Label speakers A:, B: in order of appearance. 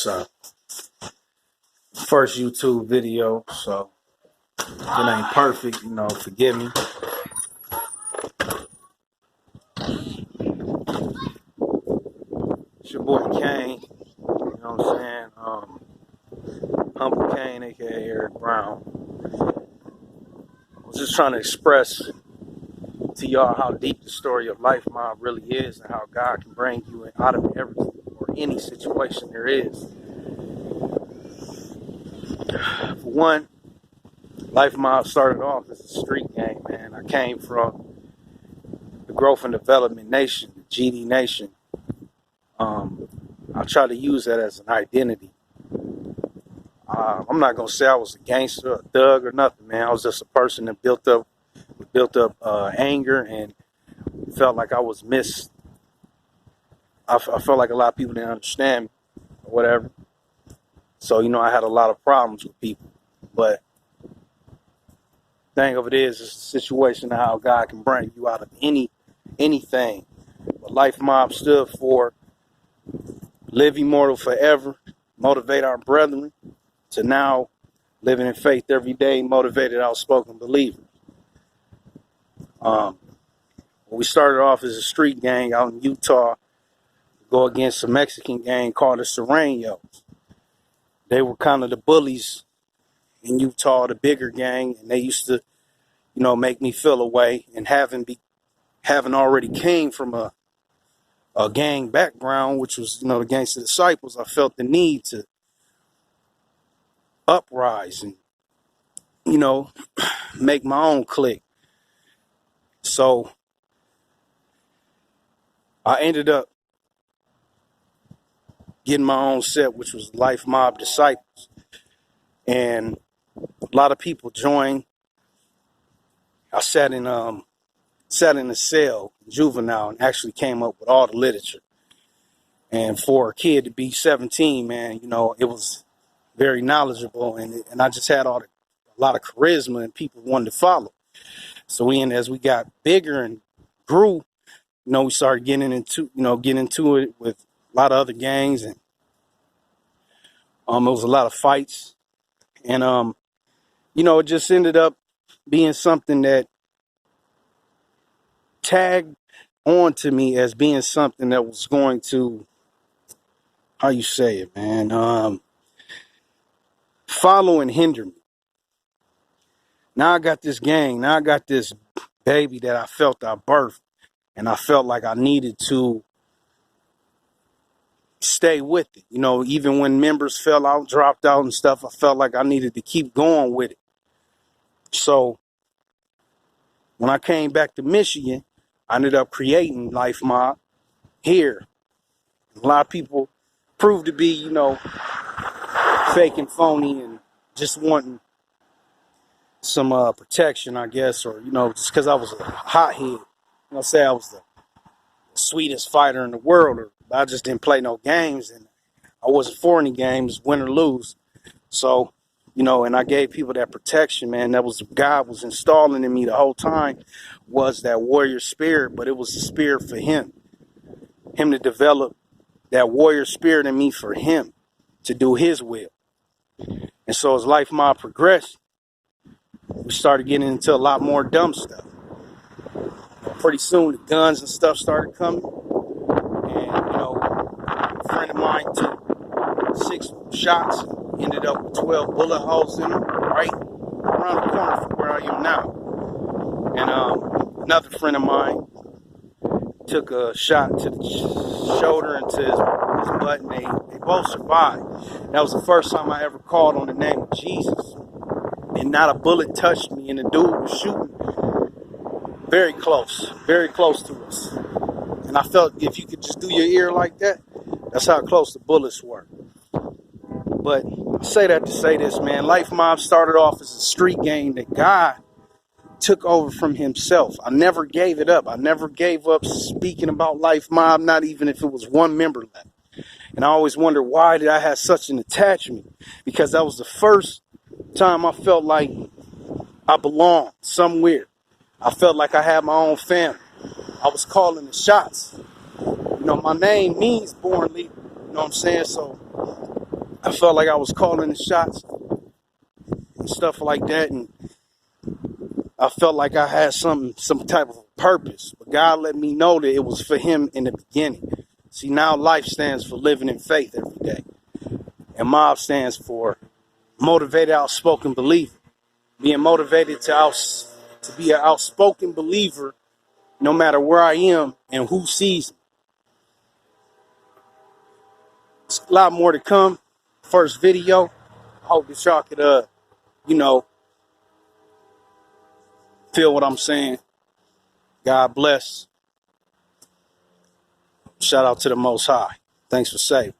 A: What's up? First YouTube video, so it ain't perfect, forgive me. It's your boy Kane, you know what I'm saying? Humble Kane, aka Eric Brown. I was just trying to express to y'all how deep the story of life MoB really is and how God can bring you out of every or any situation there is. For one, Life MoB started off as a street game, man. I came from the Growth and Development Nation, the GD Nation. I try to use that as an identity. I'm not gonna say I was a gangster, a thug, or nothing, man. I was just a person that built up anger and felt like I was missed. I felt like a lot of people didn't understand me or whatever. So I had a lot of problems with people. But the thing of it is, it's a situation of how God can bring you out of anything. But Life MoB stood for live immortal forever, motivate our brethren, to now living in faith every day, motivated, outspoken believers. We started off as a street gang out in Utah, go against a Mexican gang called the Serranos. They were kind of the bullies in Utah, the bigger gang, and they used to, make me feel away. And having already came from a gang background, which was, the Gangster Disciples, I felt the need to uprise and, make my own clique. So I ended up getting my own set, which was Life MoB Disciples. And a lot of people joined. I sat in a cell, juvenile, and actually came up with all the literature. And for a kid to be 17, man, it was very knowledgeable, and I just had a lot of charisma, and people wanted to follow. So as we got bigger and grew, we started getting into it with a lot of other gangs, and it was a lot of fights, and it just ended up being something that tagged on to me as being something that was going to, how you say it, man, follow and hinder me. Now I got this gang. Now I got this baby that I felt I birthed, and I felt like I needed to stay with it. Even when members fell out, dropped out and stuff, I felt like I needed to keep going with it. So when I came back to Michigan, I ended up creating Life MoB here. A lot of people proved to be, fake and phony and just wanting some protection, I guess, or, just because I was a hothead. Say I was the sweetest fighter in the world, or I just didn't play no games, and I wasn't for any games, win or lose. So, and I gave people that protection, man. That was God was installing in me the whole time, was that warrior spirit, but it was the spirit for him to develop that warrior spirit in me for him to do his will. And so as Life MoB progressed, we started getting into a lot more dumb stuff. Pretty soon the guns and stuff started coming. And, a friend of mine took 6 shots, ended up with 12 bullet holes in them, right around the corner from where I am now. And another friend of mine took a shot to the shoulder and to his butt, and they both survived. That was the first time I ever called on the name of Jesus. And not a bullet touched me, and the dude was shooting very close to us. And I felt if you could just do your ear like that, that's how close the bullets were. But I say that to say this, man. Life MoB started off as a street game that God took over from himself. I never gave it up. I never gave up speaking about Life MoB, not even if it was one member left. And I always wondered, why did I have such an attachment? Because that was the first time I felt like I belonged somewhere. I felt like I had my own family. I was calling the shots. My name means born leader. You know what I'm saying? So I felt like I was calling the shots and stuff like that, and I felt like I had some type of purpose. But God let me know that it was for Him in the beginning. See, now life stands for living in faith every day, and MoB stands for motivated, outspoken believer. Being motivated to be an outspoken believer, no matter where I am and who sees me. There's a lot more to come. First video. I hope that y'all could, you know, feel what I'm saying. God bless. Shout out to the Most High. Thanks for saving.